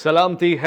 سلامتی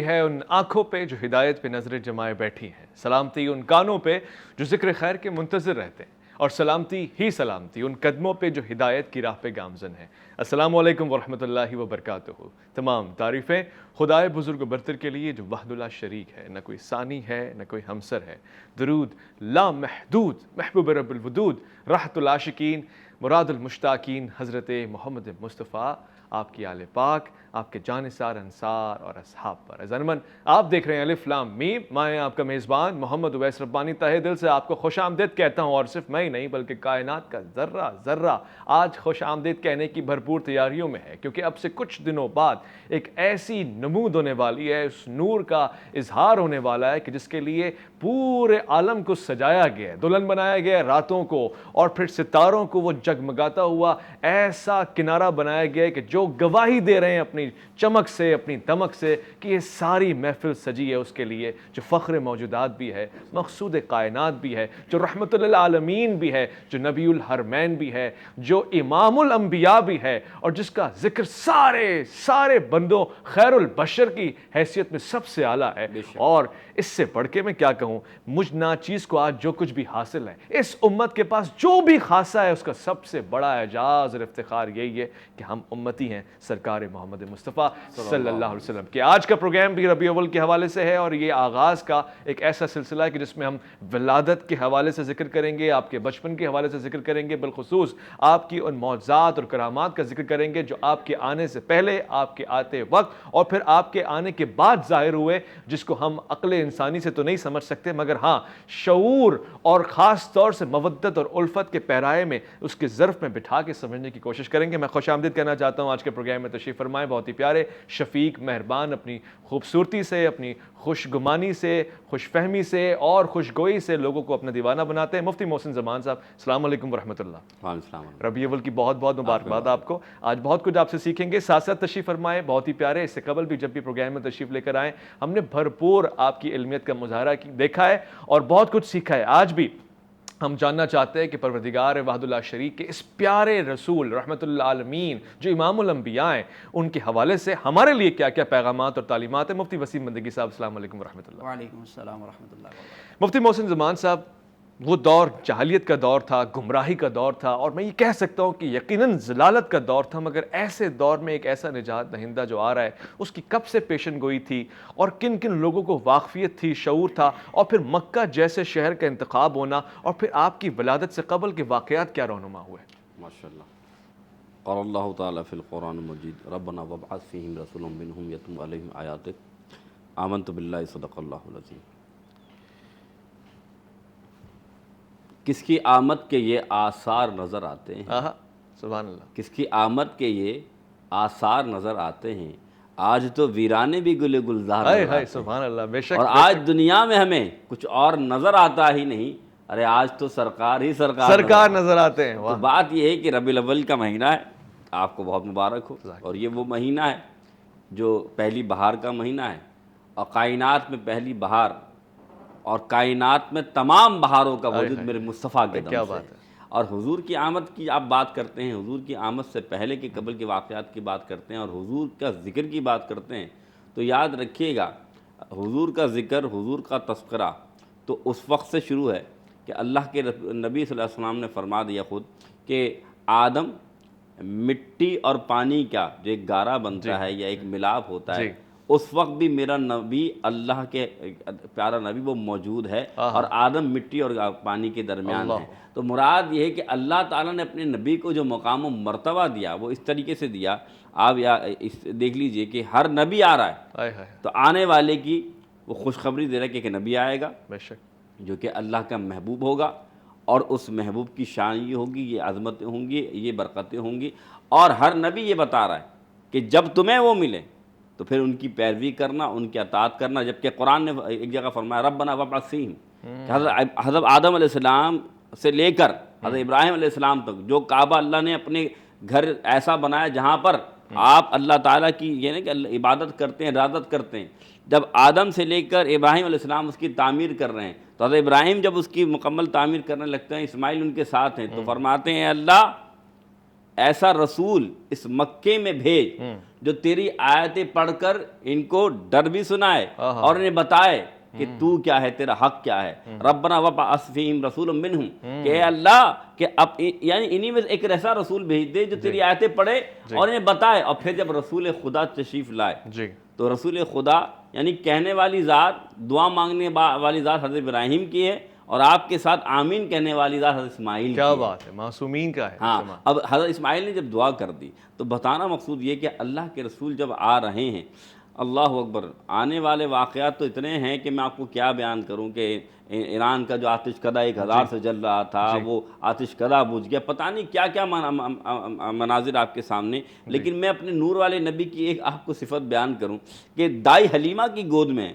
ہے ان آنکھوں پہ جو ہدایت پہ نظریں جمائے بیٹھی ہیں، سلامتی ان کانوں پہ جو ذکر خیر کے منتظر رہتے ہیں، اور سلامتی ان قدموں پہ جو ہدایت کی راہ پہ گامزن ہیں۔ السلام علیکم ورحمۃ اللہ وبرکاتہ۔ تمام تعریفیں خدائے بزرگ و برتر کے لیے جو وحدہ لا شریک ہے، نہ کوئی ثانی ہے نہ کوئی ہمسر ہے۔ درود لا محدود محبوب رب الودود، راحت العاشقین مراد المشتاقین حضرت محمد مصطفیٰ، آپ کی آل پاک، آپ کے جانثار انصار اور اصحاب پر۔ عزیزان آپ دیکھ رہے ہیں الف لام میم، میں آپ کا میزبان محمد اویس ربانی تہہ دل سے آپ کو خوش آمدید کہتا ہوں، اور صرف میں ہی نہیں بلکہ کائنات کا ذرہ ذرہ آج خوش آمدید کہنے کی بھرپور تیاریوں میں ہے، کیونکہ اب سے کچھ دنوں بعد ایک ایسی نمود ہونے والی ہے، اس نور کا اظہار ہونے والا ہے کہ جس کے لیے پورے عالم کو سجایا گیا ہے، دلہن بنایا گیا ہے راتوں کو، اور پھر ستاروں کو وہ جگمگاتا ہوا ایسا کنارہ بنایا گیا ہے کہ جو گواہی دے رہے ہیں اپنی چمک سے، اپنی دمک سے، کہ یہ ساری محفل سجی ہے اس کے لیے جو فخر موجودات بھی ہے، مقصود کائنات بھی ہے، جو رحمت للعالمین بھی ہے، جو نبی الحرمین بھی ہے، جو امام الانبیاء بھی ہے، اور جس کا ذکر سارے بندوں خیر البشر کی حیثیت میں سب سے اعلیٰ ہے۔ اور اس سے بڑھ کے میں کیا کہوں، مجھ ناچیز کو آج جو کچھ بھی حاصل ہے، اس امت کے پاس جو بھی خاصہ ہے، اس کا سب سے بڑا اعجاز اور افتخار یہی ہے کہ ہم امتی ہیں سرکار محمد مصطفیٰ صلی اللہ علیہ وسلم کے۔ آج کا پروگرام بھی ربیع الاول کے حوالے سے ہے، اور یہ آغاز کا ایک ایسا سلسلہ ہے کہ جس میں ہم ولادت کے حوالے سے ذکر کریں گے، آپ کے بچپن کے حوالے سے ذکر کریں گے، بالخصوص آپ کی ان معجزات اور کرامات کا ذکر کریں گے جو آپ کے آنے سے پہلے، آپ کے آتے وقت اور پھر آپ کے آنے کے بعد ظاہر ہوئے، جس کو ہم عقل انسانی سے تو نہیں سمجھ سکتے، مگر ہاں شعور اور خاص طور سے مودت اور الفت کے پیرائے میں اس کے ظرف میں بٹھا کے سمجھنے کی کوشش کریں گے۔ میں خوش آمدید کہنا چاہتا ہوں آج کے پروگرام میں تشریف فرمائے بہت ہی پیارے شفیق مہربان، اپنی خوبصورتی سے، اپنی خوش گمانی سے، خوش فہمی سے اور خوش گوئی سے لوگوں کو اپنا دیوانہ بناتے ہیں، مفتی محسن زمان صاحب۔ السلام علیکم ورحمۃ اللہ۔ ربیع الاول کی بہت بہت مبارکباد آپ کو، آج بہت کچھ آپ سے سیکھیں گے۔ ساتھ ساتھ تشریف فرمائے بہت ہی پیارے، اس سے قبل بھی جب بھی پروگرام میں تشریف لے کر آئیں ہم نے بھرپور آپ کی علمیت کا مظاہرہ دیکھا ہے اور بہت کچھ سیکھا ہے۔ آج بھی ہم جاننا چاہتے ہیں کہ پروردگار وحدہ لا شریک کے اس پیارے رسول رحمت للعالمین جو امام الانبیاء ہیں، ان کے حوالے سے ہمارے لیے کیا کیا پیغامات اور تعلیمات ہیں۔ مفتی وسیم بندگی صاحب السلام علیکم ورحمۃ اللہ۔ وعلیکم السلام ورحمۃ اللہ وبرکاتہ۔ مفتی محسن زمان صاحب، وہ دور جاہلیت کا دور تھا، گمراہی کا دور تھا، اور میں یہ کہہ سکتا ہوں کہ یقیناً ضلالت کا دور تھا، مگر ایسے دور میں ایک ایسا نجات دہندہ جو آ رہا ہے، اس کی کب سے پیشن گوئی تھی اور کن کن لوگوں کو واقفیت تھی، شعور تھا، اور پھر مکہ جیسے شہر کا انتخاب ہونا، اور پھر آپ کی ولادت سے قبل کے واقعات کیا رونما ہوئے؟ ماشاءاللہ۔ قال اللہ تعالیٰ فی القرآن المجید ربنا وابعث فیہم رسولا منہم یتلو علیہم آیاتک آمنت باللہ صدق اللہ العظیم۔ کس کی آمد کے یہ آثار نظر آتے ہیں، سبحان اللہ، کس کی آمد کے یہ آثار نظر آتے ہیں، آج تو ویرانے بھی گل گلزار نظر آتے ہیں، سبحان اللہ، بے شک، اور آج دنیا میں ہمیں کچھ اور نظر آتا ہی نہیں، ارے آج تو سرکار ہی سرکار نظر آتے ہیں۔ تو بات یہ ہے کہ ربیع الاول کا مہینہ ہے، آپ کو بہت مبارک ہو، اور یہ وہ مہینہ ہے جو پہلی بہار کا مہینہ ہے، اور کائنات میں پہلی بہار اور کائنات میں تمام بہاروں کا وجود میرے مصطفیٰ کے دم سے ہے۔ اور حضور کی آمد کی آپ بات کرتے ہیں، حضور کی آمد سے پہلے کے قبل کے واقعات کی بات کرتے ہیں، اور حضور کا ذکر کی بات کرتے ہیں، تو یاد رکھیے گا حضور کا ذکر، حضور کا تذکرہ تو اس وقت سے شروع ہے کہ اللہ کے نبی صلی اللہ علیہ وسلم نے فرما دیا خود کہ آدم مٹی اور پانی کا جو ایک گارہ بنتا ہے یا ایک ملاپ ہوتا ہے، اس وقت بھی میرا نبی، اللہ کے پیارا نبی وہ موجود ہے، اور آدم مٹی اور پانی کے درمیان ہے۔ تو مراد یہ ہے کہ اللہ تعالیٰ نے اپنے نبی کو جو مقام و مرتبہ دیا وہ اس طریقے سے دیا۔ آپ دیکھ لیجئے کہ ہر نبی آ رہا ہے، تو آنے والے کی وہ خوشخبری دے رہا ہے کہ ایک نبی آئے گا جو کہ اللہ کا محبوب ہوگا، اور اس محبوب کی شان یہ ہوگی، یہ عظمتیں ہوں گی، یہ برکتیں ہوں گی، اور ہر نبی یہ بتا رہا ہے کہ جب تمہیں وہ ملے تو پھر ان کی پیروی کرنا، ان کی اطاعت کرنا۔ جبکہ قرآن نے ایک جگہ فرمایا ربنا وابعث فیہم، حضرت آدم علیہ السلام سے لے کر حضرت ابراہیم علیہ السلام تک جو کعبہ اللہ نے اپنے گھر ایسا بنایا جہاں پر آپ اللہ تعالیٰ کی یعنی کہ عبادت کرتے ہیں، عبادت کرتے ہیں، جب آدم سے لے کر ابراہیم علیہ السلام اس کی تعمیر کر رہے ہیں، تو حضرت ابراہیم جب اس کی مکمل تعمیر کرنے لگتے ہیں، اسماعیل ان کے ساتھ ہیں، تو فرماتے ہیں اللہ ایسا رسول اس مکے میں بھیج جو تیری آیتیں پڑھ کر ان کو ڈر بھی سنائے اور انہیں بتائے کہ تو کیا ہے، تیرا حق کیا ہے۔ ربنا وابعث فیہم رسولا منہم، کہ اے اللہ کہ اب یعنی انہی میں ایک ایسا رسول بھیج دے جو تیری آیتیں پڑھے اور انہیں بتائے۔ اور پھر جب رسول خدا تشریف لائے تو رسول خدا یعنی کہنے والی ذات، دعا مانگنے والی ذات حضرت ابراہیم کی ہے، اور آپ کے ساتھ آمین کہنے والی ذات حضرت اسماعیل کی کیا بات ہے، معصومین کا ہے۔ ہاں، اب حضرت اسماعیل نے جب دعا کر دی تو بتانا مقصود یہ کہ اللہ کے رسول جب آ رہے ہیں، اللہ اکبر، آنے والے واقعات تو اتنے ہیں کہ میں آپ کو کیا بیان کروں کہ ایران کا جو آتش کدہ 1000 سے جل رہا تھا وہ آتش کدہ بجھ گیا، پتہ نہیں کیا کیا مناظر آپ کے سامنے۔ لیکن میں اپنے نور والے نبی کی ایک آپ کو صفت بیان کروں کہ دائی حلیمہ کی گود میں،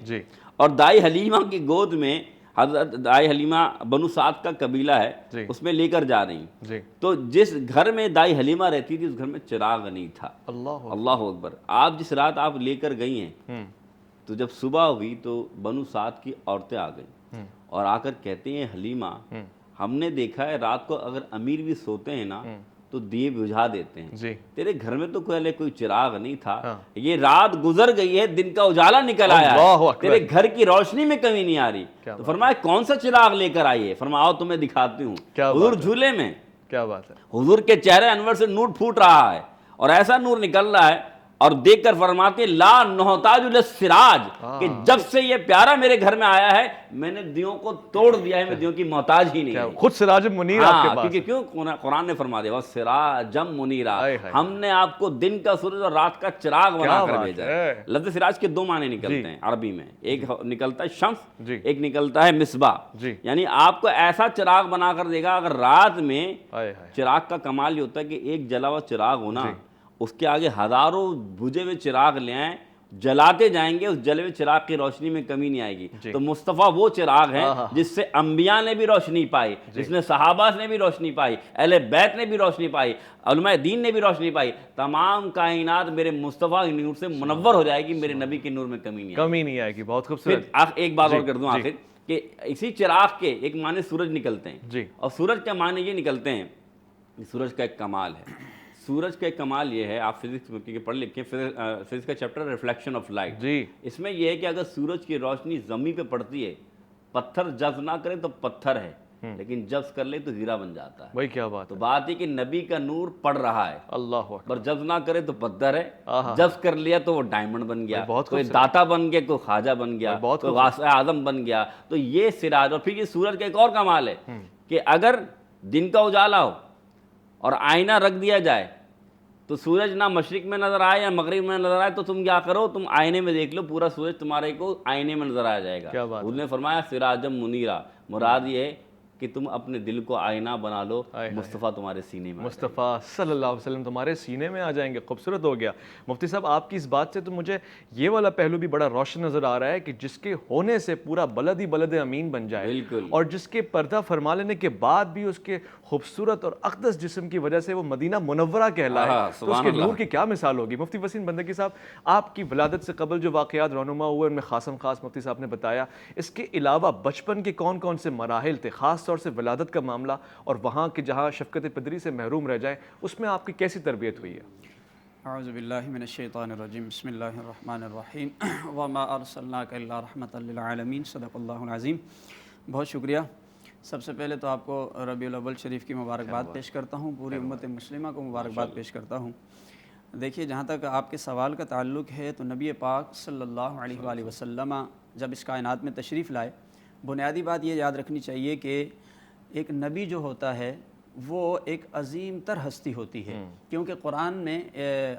اور دائی حلیمہ کی گود میں حضرت دائی حلیمہ بنو سعد کا قبیلہ ہے، اس میں لے کر جا رہی ہیں۔ تو جس گھر میں دائی حلیمہ رہتی تھی اس گھر میں چراغ نہیں تھا۔ اللہ اکبر، آپ جس رات آپ لے کر گئی ہیں تو جب صبح ہوئی تو بنو سعد کی عورتیں آ گئیں اور آ کر کہتے ہیں حلیمہ ہم نے دیکھا ہے رات کو اگر امیر بھی سوتے ہیں نا تو دیے بجھا دیتے ہیں، تیرے گھر میں تو کوئی چراغ نہیں تھا، یہ رات گزر گئی ہے، دن کا اجالا نکل آیا ہے، تیرے گھر کی روشنی میں کمی نہیں آ رہی۔ تو فرمایا کون سا چراغ لے کر آئیے؟ فرمایا آؤ تمہیں دکھاتی ہوں۔ حضور جھولے میں، کیا بات ہے، حضور کے چہرے انور سے نور پھوٹ رہا ہے اور ایسا نور نکل رہا ہے، اور دیکھ کر فرماتے لا نحتاج للسراج، کہ جب سے یہ پیارا میرے گھر میں آیا ہے میں نے دیوں کو توڑ دیا ہے، میں دیوں کی محتاج ہی نہیں ہوں۔ خود سراج منیر آپ کے پاس، کیونکہ کیوں قرآن نے فرما دیا سراجم منیرا، ہم نے آپ کو دن کا سورج اور رات کا چراغ بنا کر بھیجا ہے۔ لفظ سراج کے دو معنی نکلتے ہیں عربی میں، ایک نکلتا ہے شمس، ایک نکلتا ہے مصباح، یعنی آپ کو ایسا چراغ بنا کر دے گا۔ اگر رات میں چراغ کا کمال یہ ہوتا ہے کہ ایک جلا ہوا چراغ ہونا، اس کے آگے ہزاروں بجھے ہوئے چراغ لے آئیں، جلاتے جائیں گے، اس جلے ہوئے چراغ کی روشنی میں کمی نہیں آئے گی۔ تو مصطفیٰ وہ چراغ ہیں جس سے انبیاء نے بھی روشنی پائی، جس نے صحابہ نے بھی روشنی پائی، اہل بیت نے بھی روشنی پائی، علماء دین نے بھی روشنی پائی۔ تمام کائنات میرے مصطفیٰ کے نور سے منور ہو جائے گی، میرے نبی کے نور میں کمی نہیں آئے گی۔ بہت خوبصورت۔ ایک بات اور کر دوں آخر، کہ اسی چراغ کے ایک معنی سورج نکلتے ہیں، اور سورج کے معنی یہ نکلتے ہیں، سورج کا ایک کمال ہے۔ سورج کا ایک کمال یہ ہے، آپ فزکس میں پڑھ لکھیں، فزکس کا چیپٹر ریفلیکشن آف لائٹ، اس میں یہ ہے کہ اگر سورج کی روشنی زمین پہ پڑتی ہے، پتھر جذب نہ کرے تو پتھر ہے، لیکن جذب کر لے تو ہیرا بن جاتا ہے۔ بھائی کیا بات، تو بات ہے کہ نبی کا نور پڑ رہا ہے، اللہ پر جذب نہ کرے تو پتھر ہے، جذب کر لیا تو وہ ڈائمنڈ بن گیا، کوئی داتا بن گیا، کوئی خواجہ بن گیا، کوئی غوث اعظم بن گیا۔ تو یہ سراج، اور پھر یہ سورج کا ایک اور کمال ہے کہ اگر دن کا اجالا ہو اور آئینہ رکھ دیا جائے تو سورج نہ مشرق میں نظر آئے یا مغرب میں نظر آئے تو تم کیا کرو، تم آئینے میں دیکھ لو، پورا سورج تمہارے کو آئینے میں نظر آ جائے گا۔ انہوں نے فرمایا سراجم منیرا، مراد یہ ہے کہ تم اپنے دل کو آئینہ بنا لو، مصطفیٰ تمہارے سینے میں، مصطفیٰ صلی اللہ علیہ وسلم تمہارے سینے میں آ جائیں گے۔ خوبصورت ہو گیا مفتی صاحب آپ کی اس بات سے، تو مجھے یہ والا پہلو بھی بڑا روشن نظر آ رہا ہے کہ جس کے ہونے سے پورا بلد ہی بلد امین بن جائے، اور جس کے پردہ فرما لینے کے بعد بھی اس کے خوبصورت اور اقدس جسم کی وجہ سے وہ مدینہ منورہ کہلائے، تو اس کے نور کی کیا مثال ہوگی۔ مفتی وسیم بندگی صاحب، آپ کی ولادت سے قبل جو واقعات رونما ہوئے ان میں خاص مفتی صاحب نے بتایا، اس کے علاوہ بچپن کے کون کون سے مراحل تھے، خاص طور سے ولادت کا معاملہ اور وہاں کے جہاں شفقت پدری سے محروم رہ جائیں، اس میں آپ کی کیسی تربیت ہوئی ہے؟ اعوذ باللہ من الشیطان الرجیم، بسم اللہ الرحمن الرحیم، وما ارسلناک الا رحمۃ للعالمین، صدق اللہ العظیم۔ بہت شکریہ۔ سب سے پہلے تو آپ کو ربیع الاول شریف کی مبارکباد پیش کرتا ہوں، پوری امت مسلمہ کو مبارکباد پیش کرتا ہوں۔ دیکھیے، جہاں تک آپ کے سوال کا تعلق ہے تو نبی پاک صلی اللہ علیہ وآلہ وسلم جب اس کائنات میں تشریف لائے، بنیادی بات یہ یاد رکھنی چاہیے کہ ایک نبی جو ہوتا ہے وہ ایک عظیم تر ہستی ہوتی ہے، کیونکہ قرآن میں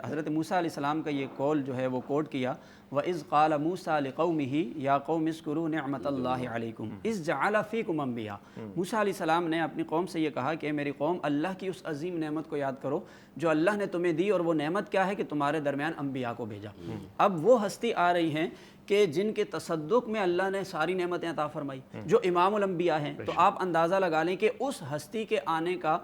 حضرت موسیٰ علیہ السلام کا یہ قول جو ہے وہ کوٹ کیا، وَإِذْ قَالَ مُوسَىٰ لِقَوْمِهِ يَا قَوْمِ اذْكُرُوا نِعْمَةَ اللَّهِ عَلَيْكُمْ إِذْ جَعَلَ فِيكُمْ أَنْبِيَاءَ۔ موسیٰ علیہ السلام نے اپنی قوم سے یہ کہا کہ میری قوم، اللہ کی اس عظیم نعمت کو یاد کرو جو اللہ نے تمہیں دی، اور وہ نعمت کیا ہے کہ تمہارے درمیان انبیاء کو بھیجا۔ اب وہ ہستی آ رہی ہیں کہ جن کے تصدق میں اللہ نے ساری نعمتیں عطا فرمائی، جو امام الانبیاء ہیں، تو آپ اندازہ لگا لیں کہ اس ہستی کے آنے کا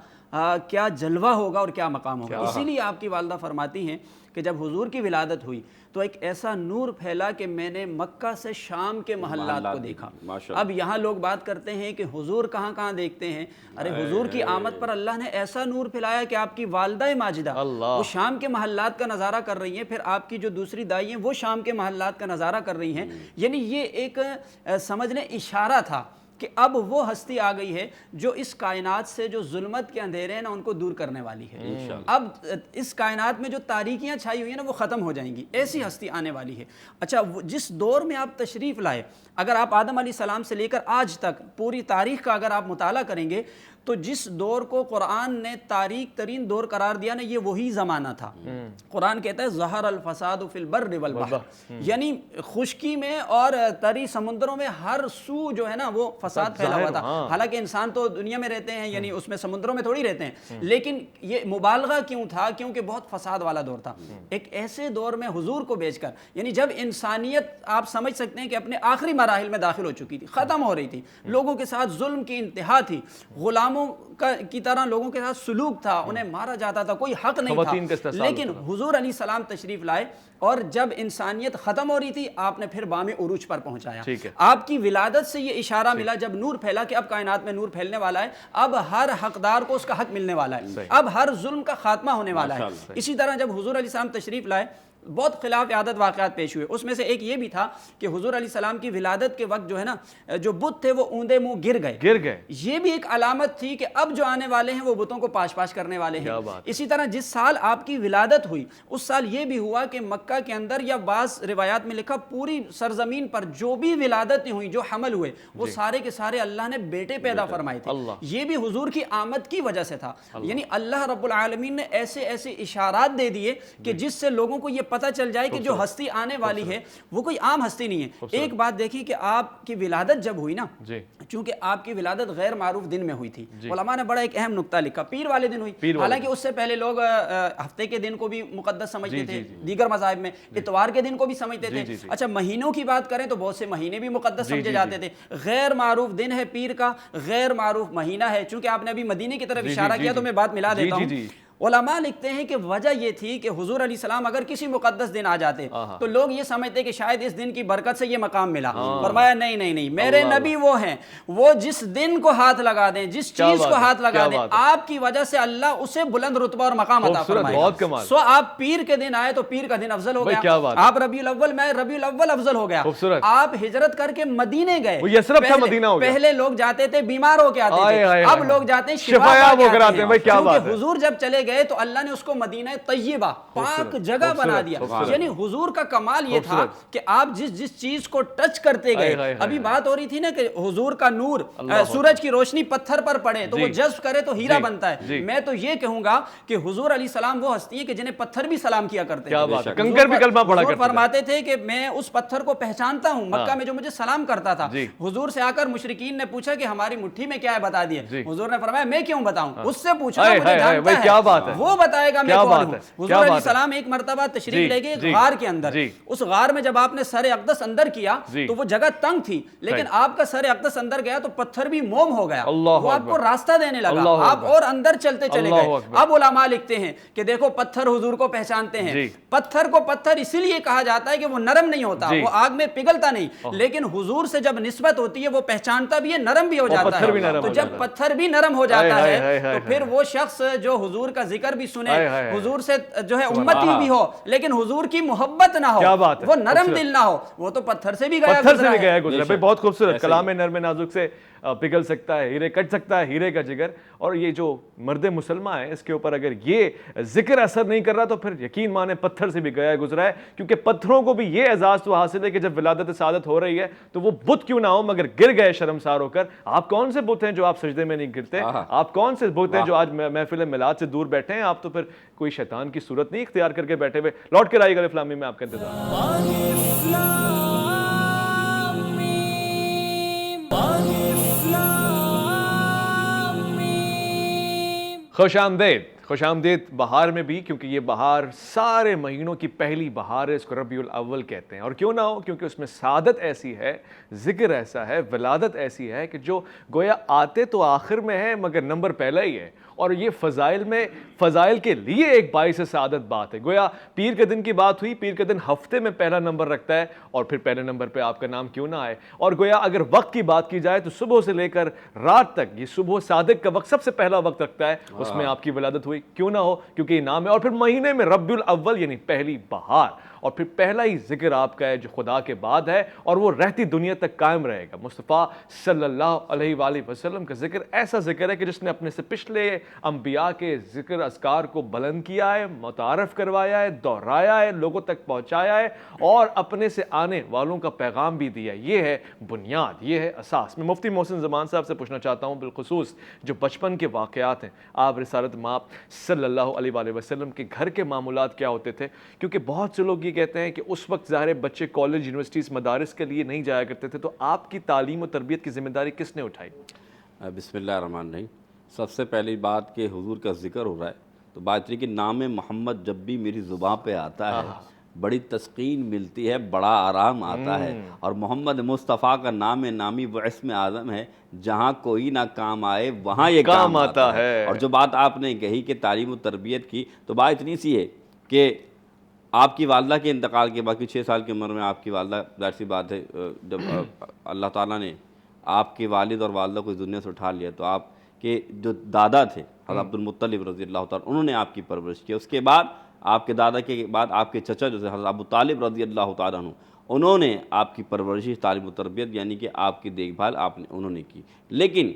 کیا جلوہ ہوگا اور کیا مقام ہوگا۔ اسی لیے آپ کی والدہ فرماتی ہیں کہ جب حضور کی ولادت ہوئی تو ایک ایسا نور پھیلا کہ میں نے مکہ سے شام کے محلات کو دیکھا۔ اب یہاں لوگ بات کرتے ہیں کہ حضور کہاں کہاں دیکھتے ہیں، ارے حضور کی آمد پر اللہ نے ایسا نور پھیلایا کہ آپ کی والدہ ماجدہ وہ شام کے محلات کا نظارہ کر رہی ہیں، پھر آپ کی جو دوسری دائی ہیں وہ شام کے محلات کا نظارہ کر رہی ہیں۔ یعنی یہ ایک سمجھ لیں اشارہ تھا کہ اب وہ ہستی آ گئی ہے جو اس کائنات سے جو ظلمت کے اندھیرے ہیں نا ان کو دور کرنے والی ہے۔ اب اس کائنات میں جو تاریکیاں چھائی ہوئی ہیں نا وہ ختم ہو جائیں گی، ایسی ہستی آنے والی ہے۔ اچھا، جس دور میں آپ تشریف لائے، اگر آپ آدم علیہ السلام سے لے کر آج تک پوری تاریخ کا اگر آپ مطالعہ کریں گے تو جس دور کو قرآن نے تاریک ترین دور قرار دیا نا، یہ وہی زمانہ تھا۔ قرآن کہتا ہے ظہر الفساد فی البر والبحر، یعنی خشکی میں اور تری سمندروں میں ہر سو جو ہے نا وہ فساد پھیلا ہوا تھا۔ حالانکہ انسان تو دنیا میں رہتے ہیں، یعنی اس میں سمندروں میں تھوڑی رہتے ہیں، لیکن یہ مبالغہ کیوں تھا؟ کیونکہ بہت فساد والا دور تھا۔ ایک ایسے دور میں حضور کو بیچ کر، یعنی جب انسانیت آپ سمجھ سکتے ہیں کہ اپنے آخری مراحل میں داخل ہو چکی تھی، ختم ہو رہی تھی، لوگوں کے ساتھ ظلم کی انتہا تھی، غلاموں کی طرح لوگوں کے ساتھ سلوک تھا، انہیں مارا جاتا تھا، کوئی حق نہیں تھا۔ لیکن حضور علیہ السلام تشریف لائے اور جب انسانیت ختم ہو رہی تھی آپ نے پھر بام عروج پر پہنچایا۔ آپ کی ولادت سے یہ اشارہ ملا جب نور پھیلا کہ اب کائنات میں نور پھیلنے والا ہے، اب ہر حقدار کو اس کا حق ملنے والا ہے، اب ہر ظلم کا خاتمہ ہونے والا ہے۔ اسی طرح جب حضور علیہ السلام تشریف لائے بہت خلاف عادت واقعات پیش ہوئے، اس میں سے ایک یہ بھی تھا کہ حضور علیہ السلام کی ولادت کے وقت جو ہے نا جو بت تھے وہ اوندے منہ گر گئے۔ یہ بھی ایک علامت تھی کہ اب جو آنے والے ہیں وہ بتوں کو پاش پاش کرنے والے ہیں۔ اسی طرح جس سال آپ کی ولادت ہوئی اس سال یہ بھی ہوا کہ مکہ کے اندر، یا بعض روایات میں لکھا پوری سرزمین پر جو بھی ولادتیں ہوئی، جو حمل ہوئے، وہ سارے کے سارے اللہ نے بیٹے پیدا فرمائے تھے۔ یہ بھی حضور کی آمد کی وجہ سے تھا۔ یعنی اللہ رب العالمین نے ایسے ایسے اشارات دے دیے کہ جس سے لوگوں کو یہ پتہ چل جائے کہ جو ہستی آنے والی ہے وہ کوئی عام ہستی نہیں ہے۔ ایک بات دیکھیں کہ آپ کی ولادت جب ہوئی نا، چونکہ آپ کی ولادت غیر معروف دن میں ہوئی تھی، علماء نے بڑا ایک اہم نقطہ لکھا، پیر والے دن ہوئی۔ حالانکہ اس سے پہلے لوگ ہفتے کے دن کو بھی مقدس سمجھتے تھے، دیگر مذاہب میں اتوار کے دن کو بھی سمجھتے تھے۔ اچھا، مہینوں کی بات کریں تو بہت سے مہینے بھی مقدس سمجھے جاتے تھے۔ غیر معروف دن ہے پیر کا، غیر معروف مہینہ ہے۔ چونکہ آپ نے ابھی مدینے کی طرف اشارہ کیا تو میں بات ملا دیتا ہوں۔ علماء لکھتے ہیں کہ وجہ یہ تھی کہ حضور علیہ السلام اگر کسی مقدس دن آ جاتے تو لوگ یہ سمجھتے کہ شاید اس دن کی برکت سے یہ مقام ملا۔ فرمایا نہیں نہیں نہیں، میرے نبی وہ ہیں، وہ جس دن کو ہاتھ لگا دیں، جس چیز کو ہاتھ لگا دیں، آپ کی وجہ سے اللہ اسے بلند رتبہ اور مقام عطا فرمائے گا۔ سو آپ پیر کے دن آئے تو پیر کا دن افضل ہو گیا، آپ ربیع الاول میں ربیع الاول افضل ہو گیا۔ آپ ہجرت کر کے مدینے گئے، پہلے لوگ جاتے تھے بیمار ہو کے آتے تھے، اب لوگ جاتے ہیں شفا پا کے آتے ہیں۔ کیونکہ حضور جب چلے گئے تو اللہ نے اس کو مدینہ طیبہ پاک جگہ بنا دیا۔ یعنی حضور کا کمال یہ تھا کہ آپ جس چیز کو ٹچ کرتے گئے، ابھی بات ہو رہی تھی نا کہ حضور کا نور، سورج کی روشنی پتھر پر پڑے تو وہ جذب کرے تو ہیرا بنتا ہے۔ میں تو یہ کہوں گا کہ حضور علیہ السلام وہ ہستی ہیں کہ جنہیں پتھر بھی سلام کیا کرتے تھے، کنکر بھی کلمہ پڑھا کرتے تھے۔ فرماتے تھے کہ میں اس پتھر کو پہچانتا ہوں، مکہ میں جو مجھے سلام کرتا تھا۔ حضور سے آ کر مشرکین نے پوچھا کہ ہماری مٹھی میں کیا ہے بتا دیے۔ حضور نے فرمایا میں کیوں بتاؤں، اس سے پوچھو، مجھے جانتا ہے، وہ بتائے گا میں کون ہوں۔ حضور علیہ السلام ایک مرتبہ تشریف لے گئے غار کے اندر، اس غار میں جب آپ نے سر اقدس اندر کیا تو وہ جگہ تنگ تھی، لیکن آپ کا سر اقدس اندر گیا تو پتھر بھی موم ہو گیا، وہ آپ کو راستہ دینے لگا، آپ اور اندر چلتے چلے گئے۔ اب علماء لکھتے ہیں کہ دیکھو پتھر حضور کو پہچانتے ہیں، پتھر کو پتھر اسی لیے کہا جاتا ہے کہ وہ نرم نہیں ہوتا، وہ آگ میں پگھلتا نہیں، لیکن حضور سے جب نسبت ہوتی ہے وہ پہچانتا بھی ہے، نرم بھی ہو جاتا ہے۔ تو جب پتھر بھی نرم ہو جاتا ہے تو پھر وہ شخص جو حضور کا ذکر بھی سنے، حضور سے جو ہے امتی بھی ہو لیکن حضور کی محبت نہ ہو، وہ نرم دل نہ ہو، وہ تو پتھر سے بھی گیا گزرا ہے۔ بہت خوبصورت کلام نرم نازک سے پگھل سکتا ہے، ہیرے کٹ سکتا ہے، ہیرے کا جگر۔ اور یہ جو مرد مسلمہ ہے اس کے اوپر اگر یہ ذکر اثر نہیں کر رہا تو پھر یقین مانے پتھر سے بھی گیا گزرا ہے، کیونکہ پتھروں کو بھی یہ اعزاز تو حاصل ہے کہ جب ولادت سعادت ہو رہی ہے تو وہ بت کیوں نہ ہو مگر گر گئے شرمسار ہو کر۔ آپ کون سے بت ہیں جو آپ سجدے میں نہیں گرتے؟ آپ کون سے بت ہیں جو آج محفل میلاد سے دور بیٹھے ہیں؟ آپ تو پھر کوئی شیطان کی صورت نہیں اختیار کر کے بیٹھے ہوئے۔ لوٹ کر آئیے گا الف لام میم میں آپ کا انتظار۔ خوش آمدید، خوش آمدید بہار میں بھی، کیونکہ یہ بہار سارے مہینوں کی پہلی بہار ہے، اس کو ربیع الاول کہتے ہیں، اور کیوں نہ ہو، کیونکہ اس میں سعادت ایسی ہے، ذکر ایسا ہے، ولادت ایسی ہے کہ جو گویا آتے تو آخر میں ہے مگر نمبر پہلا ہی ہے، اور یہ فضائل کے لیے ایک باعث سعادت بات ہے۔ گویا پیر کے دن کی بات ہوئی، پیر کے دن ہفتے میں پہلا نمبر رکھتا ہے، اور پھر پہلے نمبر پہ آپ کا نام کیوں نہ آئے، اور گویا اگر وقت کی بات کی جائے تو صبح سے لے کر رات تک یہ صبح صادق کا وقت سب سے پہلا وقت رکھتا ہے، اس میں آپ کی ولادت ہوئی، کیوں نہ ہو، کیونکہ یہ نام ہے، اور پھر مہینے میں ربیع الاول یعنی پہلی بہار، اور پھر پہلا ہی ذکر آپ کا ہے جو خدا کے بعد ہے، اور وہ رہتی دنیا تک قائم رہے گا۔ مصطفیٰ صلی اللہ علیہ وآلہ وسلم کا ذکر ایسا ذکر ہے کہ جس نے اپنے سے پچھلے انبیاء کے ذکر اذکار کو بلند کیا ہے، متعارف کروایا ہے، دہرایا ہے، لوگوں تک پہنچایا ہے، اور اپنے سے آنے والوں کا پیغام بھی دیا ہے۔ یہ ہے بنیاد، یہ ہے اساس۔ میں مفتی محسن زمان صاحب سے پوچھنا چاہتا ہوں بالخصوص جو بچپن کے واقعات ہیں، آپ رسالت مآب صلی اللہ علیہ وآلہ وسلم کے گھر کے معمولات کیا ہوتے تھے، کیونکہ بہت سے لوگ یہ کہتے ہیں کہ اس وقت ظاہر بچے کالج، یونیورسٹیز، مدارس کے لیے نہیں جایا کرتے تھے، تو آپ کی تعلیم و تربیت کی ذمہ داری کس نے اٹھائی؟ بسم اللہ الرحمن الرحیم۔ سب سے پہلی بات کہ حضور کا ذکر ہو رہا ہے تو بات یہ کہ نام محمد جب بھی میری زبان پہ آتا ہے بڑی تسکین ملتی ہے، بڑا آرام آتا ہے، اور محمد مصطفیٰ کا نام نامی وہ اسم اعظم ہے، جہاں کوئی نہ کام آئے وہاں یہ کام آتا ہے۔ اور جو بات آپ نے کہی کہ تعلیم و تربیت کی، تو بات اتنی سی ہے کہ آپ کی والدہ کے انتقال کے بعد 6 سال کی عمر میں آپ کی والدہ، ظاہر سی بات ہے جب اللہ تعالیٰ نے آپ کے والد اور والدہ کو اس دنیا سے اٹھا لیا تو آپ کے جو دادا تھے حضرت عبد المطلب رضی اللہ تعالیٰ، انہوں نے آپ کی پرورش کی۔ اس کے بعد آپ کے دادا کے بعد آپ کے چچا جو تھے حضرت ابو طالب رضی اللہ تعالیٰ عنہ، انہوں نے آپ کی پرورش، تعلیم و تربیت یعنی کہ آپ کی دیکھ بھال انہوں نے کی۔ لیکن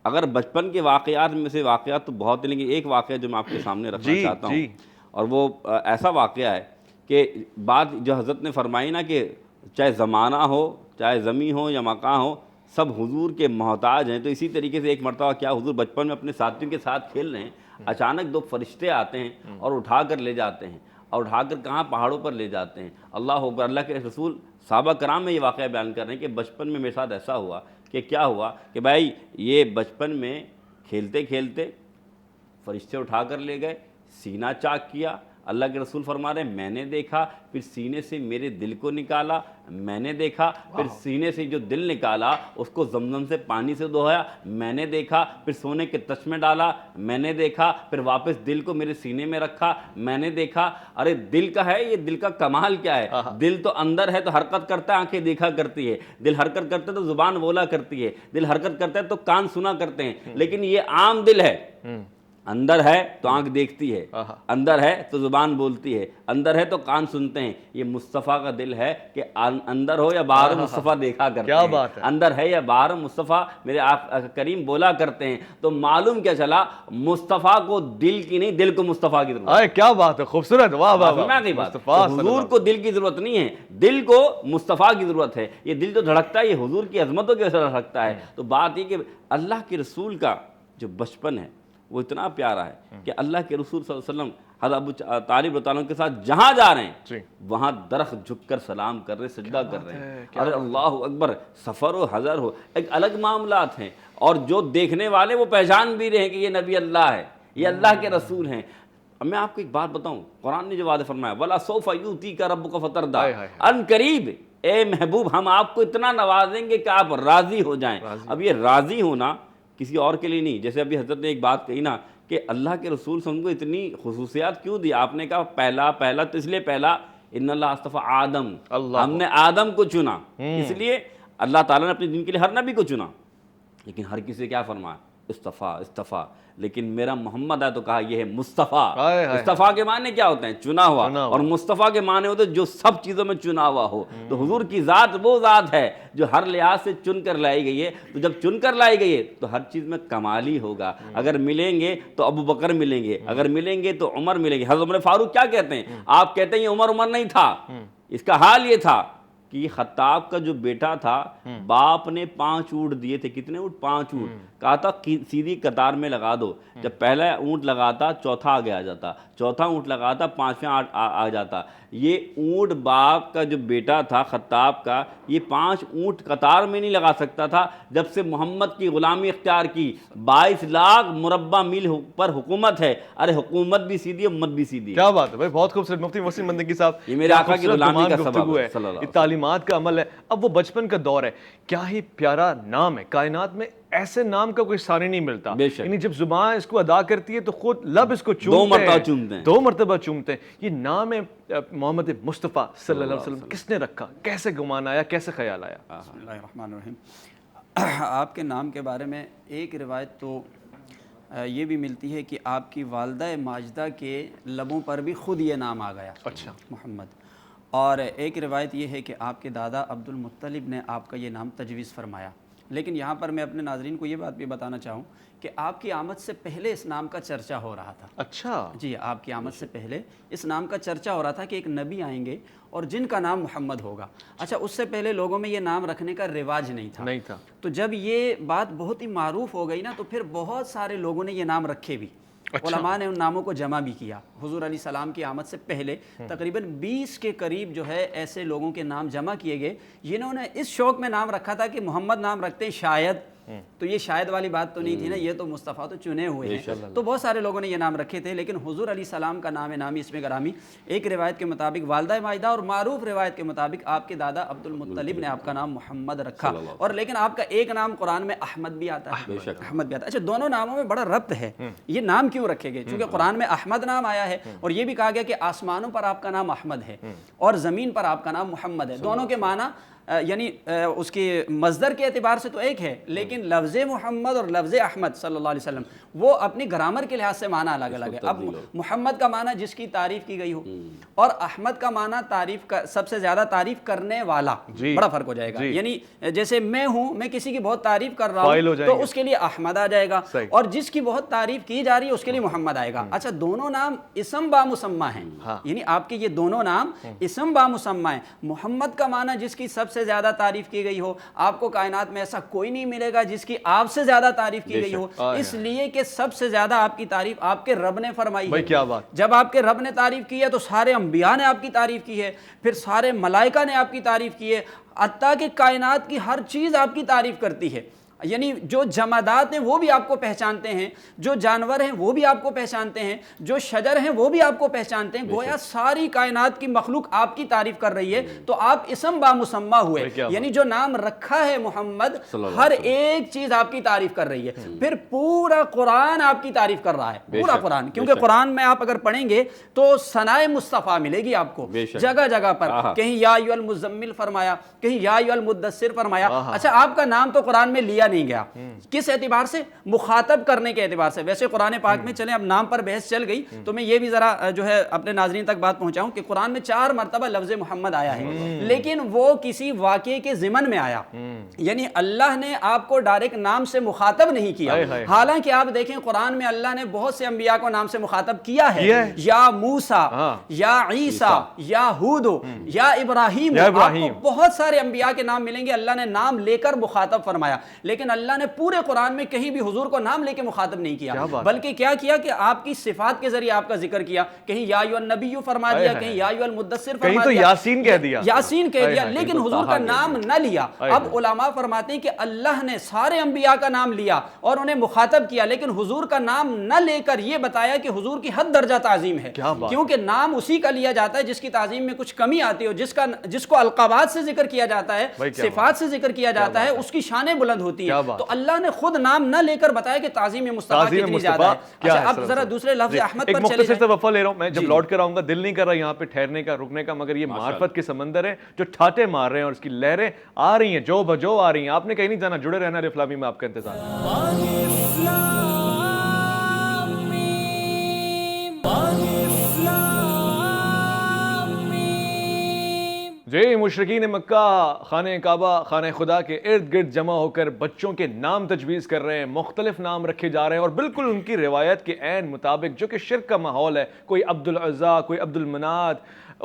اگر بچپن کے واقعات میں سے واقعات تو بہت ہیں، لیکن ایک واقعہ جو میں آپ کے سامنے رکھنا چاہتا ہوں، اور وہ ایسا واقعہ ہے کہ بات جو حضرت نے فرمائی نا کہ چاہے زمانہ ہو، چاہے زمین ہو یا مکان ہو، سب حضور کے محتاج ہیں، تو اسی طریقے سے ایک مرتبہ کیا حضور بچپن میں اپنے ساتھیوں کے ساتھ کھیل رہے ہیں، اچانک 2 فرشتے آتے ہیں اور اٹھا کر لے جاتے ہیں، اور اٹھا کر کہاں پہاڑوں پر لے جاتے ہیں۔ اللہ اکبر! اللہ کے رسول صحابہ کرام میں یہ واقعہ بیان کر رہے ہیں کہ بچپن میں میرے ساتھ ایسا ہوا کہ کیا ہوا کہ بھائی یہ بچپن میں کھیلتے کھیلتے فرشتے اٹھا کر لے گئے، سینہ چاک کیا، اللہ کے رسول فرما رہے ہیں میں نے دیکھا، پھر سینے سے میرے دل کو نکالا، میں نے دیکھا، پھر سینے سے جو دل نکالا اس کو زمزم سے پانی سے دھویا، میں نے دیکھا، پھر سونے کے تچ میں ڈالا، میں نے دیکھا، پھر واپس دل کو میرے سینے میں رکھا، میں نے دیکھا۔ ارے دل کا ہے، یہ دل کا کمال کیا ہے؟ دل تو اندر ہے تو حرکت کرتا ہے، آنکھیں دیکھا کرتی ہے، دل حرکت کرتا ہے تو زبان بولا کرتی ہے، دل حرکت کرتا ہے تو کان سنا کرتے ہیں، لیکن یہ عام دل ہے، اندر ہے تو آنکھ دیکھتی ہے، اندر ہے تو زبان بولتی ہے، اندر ہے تو کان سنتے ہیں۔ یہ مصطفیٰ کا دل ہے کہ اندر ہو یا باہر مصطفیٰ دیکھا کرتے ہیں، اندر ہے یا باہر مصطفیٰ میرے آقا کریم بولا کرتے ہیں۔ تو معلوم کیا چلا، مصطفیٰ کو دل کی نہیں، دل کو مصطفیٰ کی ضرورت ہے۔ کیا بات ہے، خوبصورت، واہ واہ واہ! حضور کو دل کی ضرورت نہیں ہے، دل کو مصطفیٰ کی ضرورت ہے۔ یہ دل جو دھڑکتا ہے یہ حضور کی عظمتوں کی وجہ سے دھڑکتا ہے۔ تو بات یہ کہ اللہ کے رسول کا جو بچپن ہے وہ اتنا پیارا ہے کہ اللہ کے رسول صلی اللہ علیہ وسلم حضرت ابو طالب رضی اللہ عنہ کے ساتھ جہاں جا رہے ہیں وہاں درخت جھک کر سلام کر رہے، سجدہ کر رہے ہیں۔ ارے اللہ اکبر! سفر ہو حضر ہو، ایک الگ معاملات ہیں، اور جو دیکھنے والے وہ پہچان بھی رہے ہیں کہ یہ نبی اللہ ہے، یہ اللہ کے رسول ہیں۔ اب میں آپ کو ایک بات بتاؤں، قرآن نے جو وعدہ فرمایا وَلَا سَوْفَ يُؤْتِيكَ رَبُّكَ فَتَرْضَىٰ، ان قریب اے محبوب ہم آپ کو اتنا نوازیں گے کہ آپ راضی ہو جائیں۔ اب یہ راضی ہونا کسی اور کے لیے نہیں، جیسے ابھی حضرت نے ایک بات کہی نا کہ اللہ کے رسول صلی اللہ علیہ وسلم کو اتنی خصوصیات کیوں دی؟ آپ نے کہا پہلا تو اس لیے پہلا ان اللہ اصطفیٰ آدم، ہم نے آدم کو چنا، اس لیے اللہ تعالیٰ نے اپنے دین کے لیے ہر نبی کو چنا، لیکن ہر کسی سے کیا فرمایا؟ استفا۔ لیکن میرا محمد ہے تو کہا یہ ہے مصطفیٰ۔ استفا کے معنی کیا ہوتے ہیں؟ چنا ہوا، اور مصطفیٰ کے معنی ہوتے ہیں جو سب چیزوں میں چنا ہوا ہو۔ تو حضور کی ذات وہ ذات ہے جو ہر لحاظ سے چن کر لائی گئی ہے، تو جب چن کر لائی گئی ہے تو ہر چیز میں کمال ہی ہوگا۔ اگر ملیں گے تو ابو بکر ملیں گے، اگر ملیں گے تو عمر ملیں گے۔ حضرت عمر فاروق کیا کہتے ہیں؟ آپ کہتے ہیں یہ عمر نہیں تھا، اس کا حال یہ تھا کہ یہ خطاب کا جو بیٹا تھا باپ نے 5 اونٹ دیے تھے، کتنے اونٹ؟ 5 اونٹ، کہا تھا سیدھی قطار میں لگا دو، جب پہلا اونٹ لگاتا چوتھا آگے آ جاتا، چوتھا اونٹ لگاتا پانچواں آ جاتا۔ یہ اونٹ باپ کا جو بیٹا تھا خطاب کا، یہ 5 اونٹ قطار میں نہیں لگا سکتا تھا جب سے محمد کی غلامی اختیار کی۔ 22 لاکھ مربع میل پر حکومت ہے، ارے حکومت بھی سیدھی ہے، امت بھی سیدھی ہے۔ کیا بات ہے بھائی، بہت خوبصورت مفتی محسن بندگی صاحب، یہ میرے آقا کی غلامی کا سبب ہے، یہ تعلیمات کا عمل ہے۔ اب وہ بچپن کا دور ہے، کیا ہی پیارا نام ہے، کائنات میں ایسے نام کا کوئی ثانی نہیں ملتا، یعنی جب زبان اس کو ادا کرتی ہے تو خود لب اس کو چومتے ہیں، 2 مرتبہ چومتے ہیں۔ یہ نام ہے محمد مصطفیٰ صلی اللہ علیہ وسلم، کس نے رکھا، کیسے گمان آیا، کیسے خیال آیا؟ بسم اللہ الرحمن الرحیم۔ آپ کے نام کے بارے میں ایک روایت تو یہ بھی ملتی ہے کہ آپ کی والدہ ماجدہ کے لبوں پر بھی خود یہ نام آ گیا، اچھا، محمد۔ اور ایک روایت یہ ہے کہ آپ کے دادا عبد المطلب نے آپ کا یہ نام تجویز فرمایا۔ لیکن یہاں پر میں اپنے ناظرین کو یہ بات بھی بتانا چاہوں کہ آپ کی آمد سے پہلے اس نام کا چرچا ہو رہا تھا۔ اچھا جی، آپ کی آمد سے پہلے اس نام کا چرچا ہو رہا تھا کہ ایک نبی آئیں گے اور جن کا نام محمد ہوگا۔ اچھا، اس سے پہلے لوگوں میں یہ نام رکھنے کا رواج نہیں تھا۔ تو جب یہ بات بہت ہی معروف ہو گئی نا، تو پھر بہت سارے لوگوں نے یہ نام رکھے بھی۔ علماء نے ان ناموں کو جمع بھی کیا۔ حضور علیہ السلام کی آمد سے پہلے تقریباً 20 کے قریب جو ہے ایسے لوگوں کے نام جمع کیے گئے جنہوں نے اس شوق میں نام رکھا تھا کہ محمد نام رکھتے ہیں شاید، تو یہ شاید والی بات تو نہیں تھی نا، یہ تو مصطفیٰ تو چنے ہوئے ہیں۔ تو بہت سارے لوگوں نے یہ نام رکھے تھے، لیکن حضور علیہ السلام کا نام نامی اسم گرامی ایک روایت کے مطابق والدہ ماجدہ اور معروف روایت کے مطابق آپ کے دادا عبد المطلب نے آپ کا نام محمد رکھا۔ اور لیکن آپ کا ایک نام قرآن میں احمد بھی آتا ہے، احمد بھی آتا ہے۔ اچھا، دونوں ناموں میں بڑا ربط ہے۔ یہ نام کیوں رکھے گئے؟ چونکہ قرآن میں احمد نام آیا ہے اور یہ بھی کہا گیا کہ آسمانوں پر آپ کا نام احمد ہے اور زمین پر آپ کا نام محمد ہے۔ دونوں کے معنی یعنی اس کے مصدر کے اعتبار سے تو ایک ہے، لیکن لفظ محمد اور لفظ احمد صلی اللہ علیہ وسلم وہ اپنی گرامر کے لحاظ سے معنی الگ الگ ہے۔ اب محمد کا معنی جس کی تعریف کی گئی ہو، اور احمد کا معنی تعریف کا سب سے زیادہ تعریف کرنے والا، بڑا فرق ہو جائے گا۔ یعنی جیسے میں ہوں، میں کسی کی بہت تعریف کر رہا ہوں تو اس کے لیے احمد آ جائے گا، اور جس کی بہت تعریف کی جا رہی ہے اس کے لیے محمد آئے گا۔ اچھا، دونوں نام اسم با مسمہ ہیں، یعنی آپ کے یہ دونوں نام اسم با مسمہ ہیں۔ محمد کا معنی جس کی سب سے زیادہ تعریف کی گئی ہو، آپ کو کائنات میں ایسا کوئی نہیں ملے گا جس کی آپ سے زیادہ تعریف کی گئی ہو، اس لیے کہ سب سے زیادہ آپ کی تعریف آپ کے رب نے فرمائی ہے۔ کیا بات! جب آپ کے رب نے تعریف کی ہے تو سارے انبیاء نے آپ کی تعریف کی ہے، پھر سارے ملائکہ نے آپ کی تعریف کی ہے، حتیٰ کہ کائنات کی ہر چیز آپ کی تعریف کرتی ہے۔ یعنی جو جمادات ہیں وہ بھی آپ کو پہچانتے ہیں، جو جانور ہیں وہ بھی آپ کو پہچانتے ہیں، جو شجر ہیں وہ بھی آپ کو پہچانتے ہیں۔ گویا ساری کائنات کی مخلوق آپ کی تعریف کر رہی ہے، تو آپ اسم با مسمہ ہوئے۔ یعنی جو نام رکھا ہے محمد، ہر ایک چیز آپ کی تعریف کر رہی ہے۔ پھر پورا قرآن آپ کی تعریف کر رہا ہے، پورا قرآن، کیونکہ قرآن میں آپ اگر پڑھیں گے تو ثنائے مصطفیٰ ملے گی آپ کو جگہ جگہ پر۔ کہیں یا ایھا المزمل فرمایا، کہیں یا ایھا المدثر فرمایا۔ اچھا، آپ کا نام تو قرآن میں لیا نہیں گیا، کس اعتبار سے؟ مخاطب کرنے کے اعتبار سے۔ ویسے قرآن پاک میں چلیں اب نام پر بحث چل گئی تو میں یہ بھی ذرا جو ہے اپنے ناظرین تک بات پہنچاؤں کہ قرآن میں 4 مرتبہ لفظ محمد آیا ہے، لیکن وہ کسی واقعے کے ضمن میں آیا، یعنی اللہ نے آپ کو ڈائریکٹ نام سے مخاطب نہیں کیا۔ حالانکہ آپ دیکھیں قرآن میں اللہ نے بہت سے انبیاء کو نام سے مخاطب کیا ہے، یا موسیٰ، یا عیسیٰ، یا ہود، یا ابراہیم، آپ کو بہت سارے انبیاء کے نام ملیں گے اللہ نے نام لے کر مخاطب فرمایا، لیکن اللہ نے پورے قرآن میں کہیں بھی حضور کو نام لے کے مخاطب نہیں کیا، بلکہ کیا کیا کہ آپ کی صفات کے ذریعے آپ کا ذکر کیا۔ کہیں یا ایھا النبی فرما دیا، کہیں یا ایھا المدثر فرما دیا، کہیں تو یاسین کہہ دیا، یاسین کہہ دیا، لیکن حضور کا نام نہ لیا۔ اب علماء فرماتے ہیں کہ اللہ نے سارے انبیاء کا نام لیا اور انہیں مخاطب کیا، لیکن حضور کا نام نہ لے کر یہ بتایا کہ حضور کی حد درجہ تعظیم ہے، کیونکہ نام اسی کا لیا جاتا ہے جس کی تعظیم میں کچھ کمی آتی ہو، جس کو القابات سے ذکر کیا جاتا ہے، صفات سے ذکر کیا جاتا ہے، اس کی شانیں بلند ہوتی ہیں۔ تو اللہ نے خود نام نہ لے کر بتایا کہ تعظیم مصطفیٰ کتنی زیادہ ہے۔ اچھا، اب ذرا دوسرے لفظ احمد پر چلے مختصر سا وقفہ لے رہا ہوں، میں جب لوٹ کر آؤں گا دل نہیں کر رہا یہاں پہ ٹھہرنے کا، رکنے کا، مگر یہ معرفت کے سمندر ہے جو ٹھاٹے مار رہے ہیں اور اس کی لہریں آ رہی ہیں، جو بجو آ رہی ہیں۔ آپ نے کہیں نہیں جانا، جڑے رہنا الف لام میم میں آپ کا انتظار ہے۔ جی، مشرکین مکہ خانہ کعبہ، خانہ خدا کے ارد گرد جمع ہو کر بچوں کے نام تجویز کر رہے ہیں، مختلف نام رکھے جا رہے ہیں، اور بالکل ان کی روایت کے عین مطابق جو کہ شرک کا ماحول ہے، کوئی عبد العزیٰ، کوئی عبد المنات،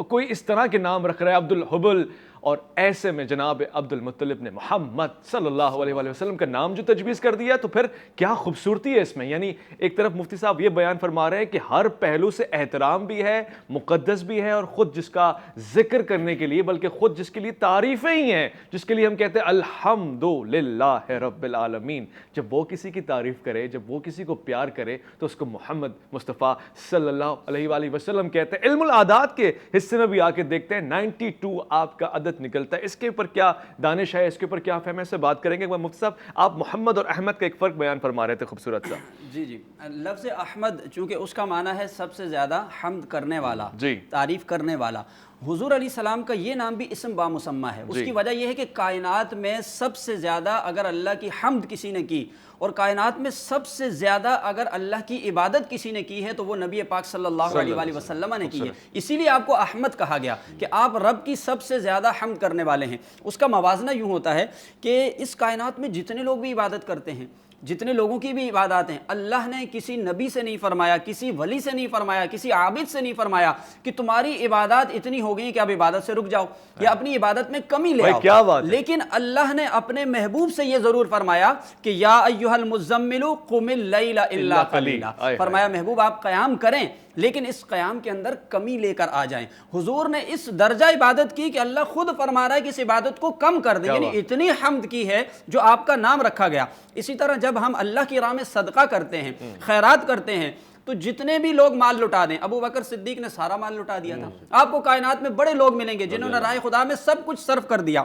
کوئی اس طرح کے نام رکھ رہا ہے، عبد الحبل، اور ایسے میں جناب عبد المطلب نے محمد صلی اللہ علیہ وآلہ وسلم کا نام جو تجویز کر دیا تو پھر کیا خوبصورتی ہے اس میں. یعنی ایک طرف مفتی صاحب یہ بیان فرما رہے ہیں کہ ہر پہلو سے احترام بھی ہے, مقدس بھی ہے, اور خود جس کا ذکر کرنے کے لیے بلکہ خود جس کے لیے تعریفیں ہی ہیں, جس کے لیے ہم کہتے ہیں الحمدللہ رب العالمین, جب وہ کسی کی تعریف کرے, جب وہ کسی کو پیار کرے تو اس کو محمد مصطفیٰ صلی اللہ علیہ وآلہ وسلم کہتے ہیں. علم العادات کے حصے میں بھی آ کے دیکھتے ہیں 92 آپ کا عدد نکلتا ہے. اس کے اوپر کیا دانش ہے, اس کے اوپر کیا فہم ہے, سے بات کریں گے. مفتی صاحب آپ محمد اور احمد کا ایک فرق بیان فرما رہے تھے خوبصورت سا. جی لفظ احمد چونکہ اس کا معنی ہے سب سے زیادہ حمد کرنے والا, جی, تعریف کرنے والا. حضور علیہ السلام کا یہ نام بھی اسم بامسمہ ہے. اس کی وجہ یہ ہے کہ کائنات میں سب سے زیادہ اگر اللہ کی حمد کسی نے کی اور کائنات میں سب سے زیادہ اگر اللہ کی عبادت کسی نے کی ہے تو وہ نبی پاک صلی اللہ علیہ وآلہ وسلم نے کی ہے. اسی لیے آپ کو احمد کہا گیا کہ آپ رب کی سب سے زیادہ حمد کرنے والے ہیں. اس کا موازنہ یوں ہوتا ہے کہ اس کائنات میں جتنے لوگ بھی عبادت کرتے ہیں, جتنے لوگوں کی بھی عبادات ہیں, اللہ نے کسی نبی سے نہیں فرمایا, کسی ولی سے نہیں فرمایا, کسی عابد سے نہیں فرمایا کہ تمہاری عبادات اتنی ہو گئی کہ اب عبادت سے رک جاؤ یا اپنی عبادت میں کمی لے آؤ. لیکن اللہ نے اپنے محبوب سے یہ ضرور فرمایا کہ یا ایھا المزمل قم اللیل الا قلیلا, فرمایا محبوب آپ قیام کریں لیکن اس قیام کے اندر کمی لے کر آ جائیں. حضور نے اس درجہ عبادت کی کہ اللہ خود فرما رہا ہے کہ اس عبادت کو کم کر دیں, یعنی اتنی حمد کی ہے جو آپ کا نام رکھا گیا. اسی طرح جب ہم اللہ کی راہ میں صدقہ کرتے ہیں, خیرات کرتے ہیں, تو جتنے بھی لوگ مال لٹا دیں, ابو بکر صدیق نے سارا مال لٹا دیا تھا. آپ کو کائنات میں بڑے لوگ ملیں گے جنہوں نے راہ خدا میں سب کچھ صرف کر دیا,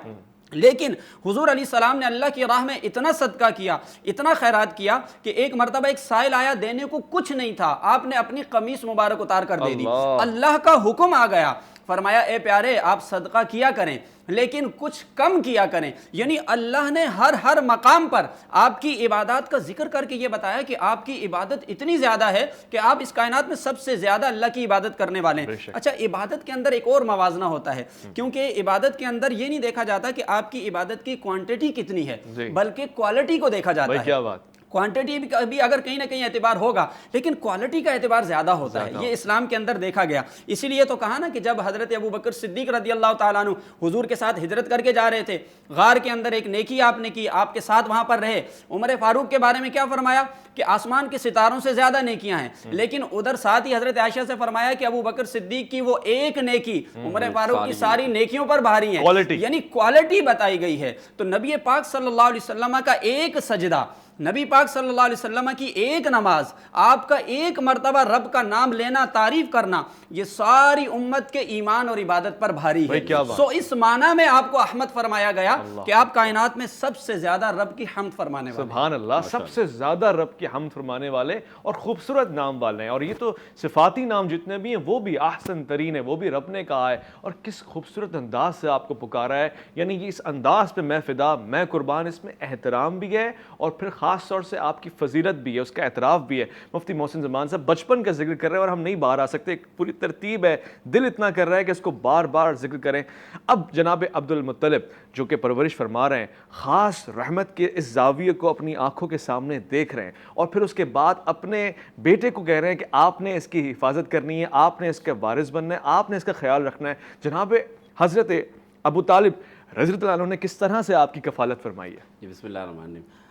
لیکن حضور علیہ السلام نے اللہ کی راہ میں اتنا صدقہ کیا, اتنا خیرات کیا کہ ایک مرتبہ ایک سائل آیا, دینے کو کچھ نہیں تھا, آپ نے اپنی قمیص مبارک اتار کر دے دی. اللہ کا حکم آ گیا, فرمایا اے پیارے آپ صدقہ کیا کریں لیکن کچھ کم کیا کریں. یعنی اللہ نے ہر مقام پر آپ کی عبادات کا ذکر کر کے یہ بتایا کہ آپ کی عبادت اتنی زیادہ ہے کہ آپ اس کائنات میں سب سے زیادہ اللہ کی عبادت کرنے والے ہیں. اچھا, عبادت کے اندر ایک اور موازنہ ہوتا ہے, کیونکہ عبادت کے اندر یہ نہیں دیکھا جاتا کہ آپ کی عبادت کی کوانٹٹی کتنی ہے بلکہ کوالٹی کو دیکھا جاتا ہے. کیا بات, کوانٹٹی بھی اگر کہیں نہ کہیں اعتبار ہوگا لیکن کوالٹی کا اعتبار زیادہ ہوتا ہے. یہ اسلام کے اندر دیکھا گیا. اسی لیے تو کہا نا کہ جب حضرت ابو بکر صدیق رضی اللہ تعالیٰ عنہ حضور کے ساتھ ہجرت کر کے جا رہے تھے, غار کے اندر ایک نیکی آپ نے کی, آپ کے ساتھ وہاں پر رہے. عمر فاروق کے بارے میں کیا فرمایا کہ آسمان کے ستاروں سے زیادہ نیکیاں ہیں, لیکن ادھر ساتھ ہی حضرت عائشہ سے فرمایا کہ ابو بکر صدیق کی وہ ایک نیکی عمر فاروق کی ساری نیکیوں پر بھاری ہیں. یعنی کوالٹی بتائی گئی ہے. تو نبی پاک صلی اللہ علیہ وسلم کا ایک سجدہ, نبی پاک صلی اللہ علیہ وسلم کی ایک نماز, آپ کا ایک مرتبہ رب کا نام لینا, تعریف کرنا, یہ ساری امت کے ایمان اور عبادت پر بھاری ہے. سو اس معنی میں آپ کو احمد فرمایا گیا کہ آپ کائنات میں سب سے زیادہ رب کی حمد فرمانے والے. سبحان اللہ, سب سے زیادہ رب کی حمد فرمانے والے اور خوبصورت نام والے ہیں. اور یہ تو صفاتی نام جتنے بھی ہیں وہ بھی احسن ترین ہے, وہ بھی رب نے کہا ہے. اور کس خوبصورت انداز سے آپ کو پکارا ہے, یعنی یہ اس انداز پہ میں فدا, میں قربان, اس میں احترام بھی ہے اور پھر خاص طور سے آپ کی فضیلت بھی ہے, اس کا اعتراف بھی ہے. مفتی محسن زمان صاحب بچپن کا ذکر کر رہے ہیں اور ہم نہیں باہر آ سکتے, ایک پوری ترتیب ہے, دل اتنا کر رہا ہے کہ اس کو بار بار ذکر کریں. اب جناب عبد المطلب جو کہ پرورش فرما رہے ہیں, خاص رحمت کے اس زاویے کو اپنی آنکھوں کے سامنے دیکھ رہے ہیں اور پھر اس کے بعد اپنے بیٹے کو کہہ رہے ہیں کہ آپ نے اس کی حفاظت کرنی ہے, آپ نے اس کا وارث بننا ہے, آپ نے اس کا خیال رکھنا ہے. جناب حضرت ابو طالب رضی اللہ عنہ نے کس طرح سے آپ کی کفالت فرمائی ہے؟ جی بسم اللہ الرحمن الرحیم.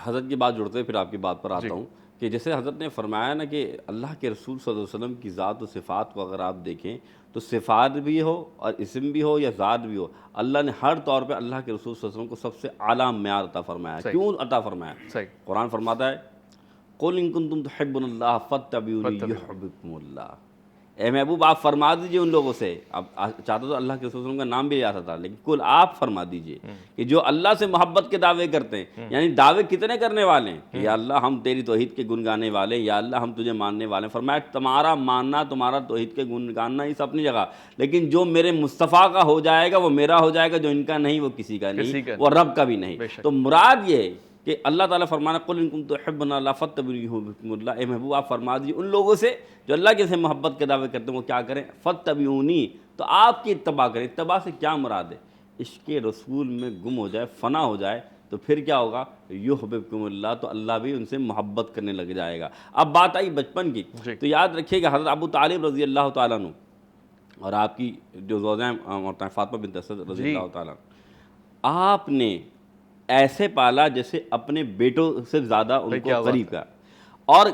حضرت کی بات جڑتے پھر آپ کی بات پر آتا ہوں کہ جیسے حضرت نے فرمایا نا کہ اللہ کے رسول صلی اللہ علیہ وسلم کی ذات و صفات کو اگر آپ دیکھیں تو صفات بھی ہو اور اسم بھی ہو یا ذات بھی ہو, اللہ نے ہر طور پہ اللہ کے رسول صلی اللہ علیہ وسلم کو سب سے اعلیٰ معیار عطا فرمایا. کیوں عطا فرمایا؟ قرآن فرماتا ہے قُلْ إِن كُنتُمْ تُحِبُّونَ اللَّهَ فَاتَّبِعُونِي يُحْبِبْكُمُ اللَّهُ. اے محبوب آپ فرما دیجئے ان لوگوں سے, اب چاہتا تو اللہ کے رسول صلی اللہ علیہ وسلم کا نام بھی لے آتا تھا, لیکن کل آپ فرما دیجئے کہ جو اللہ سے محبت کے دعوے کرتے ہیں, یعنی دعوے کتنے کرنے والے ہیں کہ یا اللہ ہم تیری توحید کے گن گانے والے ہیں, یا اللہ ہم تجھے ماننے والے ہیں. فرمایا تمہارا ماننا, تمہارا توحید کے گن گانا یہ اپنی جگہ, لیکن جو میرے مصطفیٰ کا ہو جائے گا وہ میرا ہو جائے گا, جو ان کا نہیں وہ کسی کا نہیں, وہ رب کا بھی نہیں. تو مراد یہ ہے کہ اللہ تعالیٰ فرمانا قُلْ إِن كُنتُمْ تُحِبُّونَ اللَّهَ فَاتَّبِعُونِي يُحْبِبْكُمُ اللَّهُ. اے محبوب آپ فرما دیجیے ان لوگوں سے جو اللہ کے سے محبت کے دعوے کرتے ہیں وہ کیا کریں, فَاتَّبِعُونِی, تو آپ کی اتباع کریں. اتباع سے کیا مراد ہے؟ عشق رسول میں گم ہو جائے, فنا ہو جائے, تو پھر کیا ہوگا, یحببکم اللہ, تو اللہ بھی ان سے محبت کرنے لگ جائے گا. اب بات آئی بچپن کی, تو یاد رکھیے کہ حضرت ابو طالب رضی اللہ تعالیٰ عنہ اور آپ کی جو زوجہ ہیں فاطمہ بنت اسد رضی اللہ تعالیٰ، آپ نے ایسے پالا جیسے اپنے بیٹوں سے زیادہ ان کو قریب کا، اور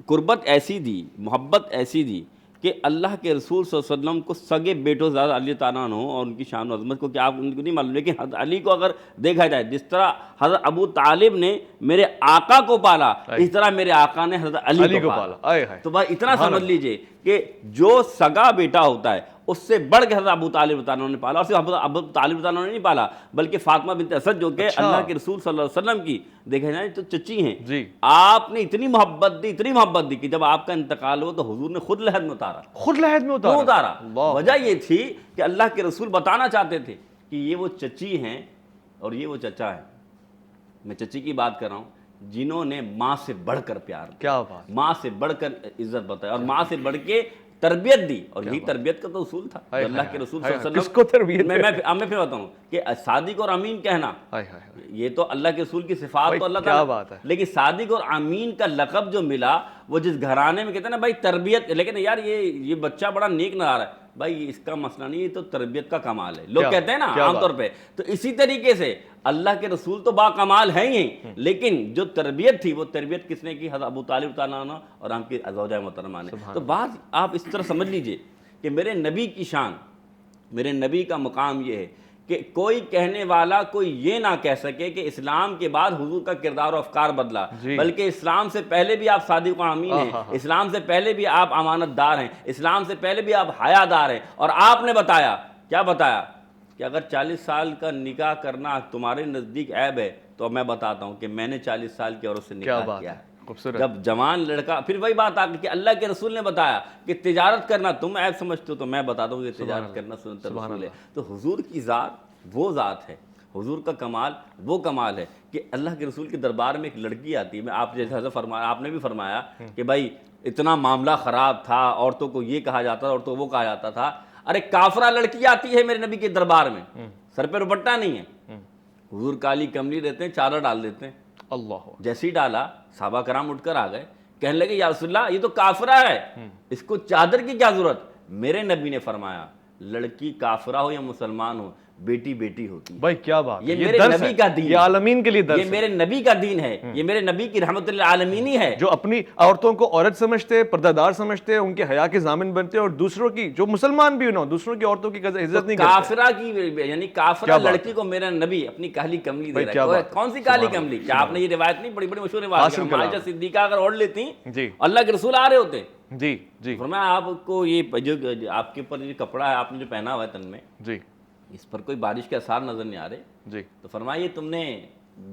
قربت ایسی دی، محبت ایسی دی کہ اللہ کے رسول صلی اللہ علیہ وسلم کو سگے بیٹوں زیادہ علی تعالیٰ عنہ اور ان کی شان و عظمت کو، کہ آپ ان کو نہیں معلوم، لیکن حضرت علی کو اگر دیکھا جائے جس طرح حضرت ابو طالب نے میرے آقا کو پالا، اس طرح میرے آقا نے حضرت علی کو پالا۔ تو بھائی اتنا سمجھ لیجئے کہ جو سگا بیٹا ہوتا ہے اس سے بڑھ کے حضرت ابو طالب رضی اللہ عنہ نے پالا، اور صرف ابو طالب رضی اللہ عنہ نے نہیں پالا بلکہ فاطمہ بنت اسد جو کہ اللہ کے رسول صلی اللہ علیہ وسلم کی دیکھیں جائیں تو چچی ہیں، آپ نے اتنی محبت دی کہ جب آپ کا انتقال ہو تو حضور نے خود لحد میں اتارا۔ وجہ یہ تھی کہ اللہ کے رسول بتانا چاہتے تھے کہ یہ وہ چچی ہیں اور یہ وہ چچا ہیں۔ میں چچی کی بات کر رہا ہوں جنہوں نے ماں سے بڑھ کر پیار کیا، ماں سے بڑھ کر عزت بتائی اور ماں سے بڑھ کے تربیت دی، اور یہی تربیت کا تو اصول تھا اللہ کے رسول صلی اللہ علیہ وسلم۔ کس کو تربیت؟ میں پھر بتاؤں کہ صادق اور امین کہنا یہ تو اللہ کے رسول کی صفات تو اللہ تعالیٰ، لیکن صادق اور امین کا لقب جو ملا وہ جس گھرانے میں کہتے ہیں نا بھائی تربیت، لیکن یار یہ بچہ بڑا نیک نظر آ رہا ہے، بھائی اس کا مسئلہ نہیں، یہ تو تربیت کا کمال ہے، لوگ کہتے ہیں نا عام طور پہ۔ تو اسی طریقے سے اللہ کے رسول تو با کمال ہیں ہی، لیکن جو تربیت تھی وہ تربیت کس نے کی؟ حضرت ابو طالب تعالیٰ عنہ اور ہم کی زوجہ محترمہ نے۔ تو بات آپ اس طرح سمجھ لیجئے کہ میرے نبی کی شان، میرے نبی کا مقام یہ ہے کہ کوئی کہنے والا کوئی یہ نہ کہہ سکے کہ اسلام کے بعد حضور کا کردار و افکار بدلا، بلکہ اسلام سے پہلے بھی آپ صادق و امین ہیں، اسلام سے پہلے بھی آپ امانت دار ہیں، اسلام سے پہلے بھی آپ حیا دار ہیں، اور آپ نے بتایا، کیا بتایا کہ اگر 40 سال کا نکاح کرنا تمہارے نزدیک عیب ہے تو میں بتاتا ہوں کہ میں نے 40 سال کی عورت سے نکاح کیا ہے۔ جب جوان لڑکا، پھر وہی بات آ گئی کہ اللہ کے رسول نے بتایا کہ تجارت کرنا تم عیب سمجھتے ہو تو میں بتا دوں کہ تجارت کرنا سنت رسول ہے۔ تو حضور کی ذات وہ ذات ہے، حضور کا کمال وہ کمال ہے کہ اللہ کے رسول کے دربار میں ایک لڑکی آتی ہے۔ میں آپ جیسے فرمایا، آپ نے بھی فرمایا کہ بھائی اتنا معاملہ خراب تھا، عورتوں کو یہ کہا جاتا تھا، عورتوں کو وہ کہا جاتا تھا۔ ارے کافرہ لڑکی آتی ہے میرے نبی کے دربار میں، سر پہ دوپٹہ نہیں ہے، حضور کالی کملی دیتے ہیں، چادر ڈال دیتے ہیں، اللہ جیسے ہی ڈالا صحابہ کرام اٹھ کر آ گئے، کہنے لگے یا رسول اللہ یہ تو کافرہ ہے، اس کو چادر کی کیا ضرورت؟ میرے نبی نے فرمایا لڑکی کافرہ ہو یا مسلمان ہو، بیٹی بیٹی ہوتی ہے۔ بھائی کیا بات، یہ میرے نبی کا دین، یہ عالمین کے لیے درس ہے، یہ میرے نبی کا دین ہے، یہ میرے نبی کی رحمت للعالمین ہے، جو اپنی عورتوں کو عورت سمجھتے، پردہ دار سمجھتے، ان کے حیا کے ضامن بنتے، اور دوسروں کی جو مسلمان بھی نہ ہو دوسروں کی عورتوں کی عزت نہیں کرتے۔ کافرہ کی یعنی کافرہ لڑکی کو میرا نبی اپنی کالی کملی دے رہا ہے۔ کون سی کالی کملی؟ کیا آپ نے یہ روایت نہیں؟ بڑی بڑی مشہور روایت ہے، عائشہ صدیقہ اگر اوڑھ لیتی اللہ کے رسول آ رہے ہوتے، جی فرمایا آپ کو یہ جو آپ کے اوپر یہ کپڑا ہے آپ نے جو پہنا ہوا ہے تن میں، جی اس پر کوئی بارش کے اثار نظر نہیں آ رہے، جی تو فرمایا یہ تم نے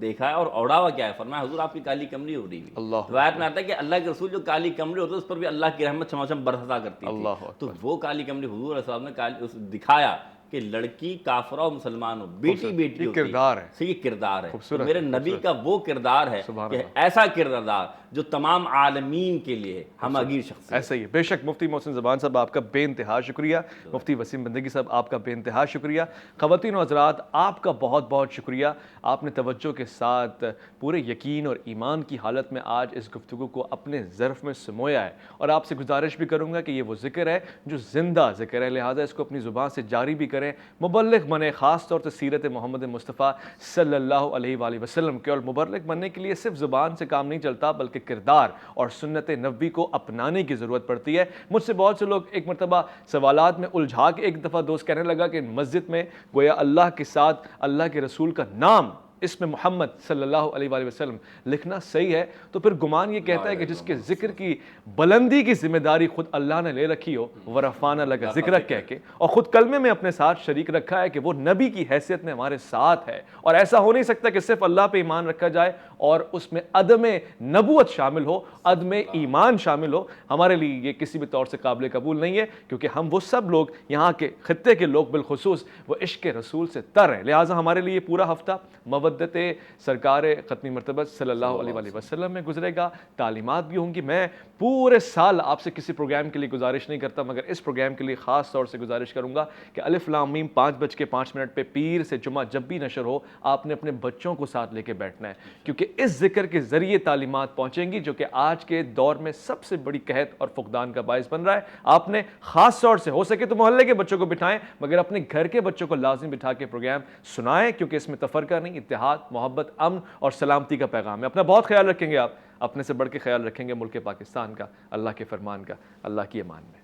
دیکھا ہے اور اوڑھا ہوا کیا ہے؟ فرمایا حضور آپ کی کالی کملی ہو رہی ہے۔ روایت میں آتا ہے کہ اللہ کے رسول جو کالی کملی ہوتی ہے اس پر بھی اللہ کی رحمت چھماچم برسا کرتی تھی۔ تو وہ کالی کملی حضور علیہ السلام نے دکھایا کہ لڑکی کافرہ و مسلمان ہو، بیٹی بیٹی ہوتی ہے، کردار ہے، یہ کردار ہے۔ میرے نبی کا وہ کردار ہے کہ ایسا کردار جو تمام عالمین کے لیے ہم اگیر شخص ایسا ہی ہے۔ بے شک مفتی محسن زبان صاحب آپ کا بے انتہا شکریہ، مفتی وسیم بندگی صاحب آپ کا بے انتہا شکریہ، خواتین و حضرات آپ کا بہت بہت شکریہ، آپ نے توجہ کے ساتھ پورے یقین اور ایمان کی حالت میں آج اس گفتگو کو اپنے ظرف میں سمویا ہے، اور آپ سے گزارش بھی کروں گا کہ یہ وہ ذکر ہے جو زندہ ذکر ہے، لہٰذا اس کو اپنی زبان سے جاری بھی کریں، مبلغ بنے، خاص طور سے سیرت محمد مصطفیٰ صلی اللہ علیہ وآلہ وسلم کے، اور مبلغ بننے کے لیے صرف زبان سے کام نہیں چلتا بلکہ کردار اور سنت نبوی کو اپنانے کی ضرورت پڑتی ہے۔ مجھ سے بہت سے لوگ ایک مرتبہ سوالات میں الجھا کے ایک دفعہ دوست کہنے لگا کہ مسجد میں گویا اللہ کے ساتھ اللہ کے رسول کا نام اس میں محمد صلی اللہ علیہ وآلہ وسلم لکھنا صحیح ہے، تو پھر گمان یہ کہتا ہے کہ جس کے ذکر کی بلندی کی ذمہ داری خود اللہ نے لے رکھی ہو، ورفعنا لک ذکرک کہہ کے، اور خود کلمے میں اپنے ساتھ شریک رکھا ہے کہ وہ نبی کی حیثیت میں ہمارے ساتھ ہے، اور ایسا ہو نہیں سکتا کہ صرف اللہ پہ ایمان رکھا جائے اور اس میں عدم نبوت شامل ہو، عدم ایمان شامل ہو۔ ہمارے لیے یہ کسی بھی طور سے قابل قبول نہیں ہے، کیونکہ ہم وہ سب لوگ، یہاں کے خطے کے لوگ بالخصوص، وہ عشق رسول سے تر ہیں، لہٰذا ہمارے لیے پورا ہفتہ مودت مودت سرکار ختمی مرتبہ صلی اللہ علیہ وآلہ وسلم میں گزرے گا، تعلیمات بھی ہوں گی۔ میں پورے سال آپ سے کسی پروگرام کے لیے گزارش نہیں کرتا، مگر اس پروگرام کے لیے خاص طور سے گزارش کروں گا کہ الف لام میم 5:05 پہ پیر سے جمعہ جب بھی نشر ہو، آپ نے اپنے بچوں کو ساتھ لے کے بیٹھنا ہے، کیونکہ اس ذکر کے ذریعے تعلیمات پہنچیں گی جو کہ آج کے دور میں سب سے بڑی قحط اور فقدان کا باعث بن رہا ہے۔ آپ نے خاص طور سے ہو سکے تو محلے کے بچوں کو بٹھائیں، مگر اپنے گھر کے بچوں کو لازم بٹھا کے پروگرام سنائیں، کیونکہ اس میں تفرقہ نہیں، اتحاد، محبت، امن اور سلامتی کا پیغام ہے۔ اپنا بہت خیال رکھیں گے، آپ اپنے سے بڑھ کے خیال رکھیں گے ملک پاکستان کا، اللہ کے فرمان کا، اللہ کی امان میں۔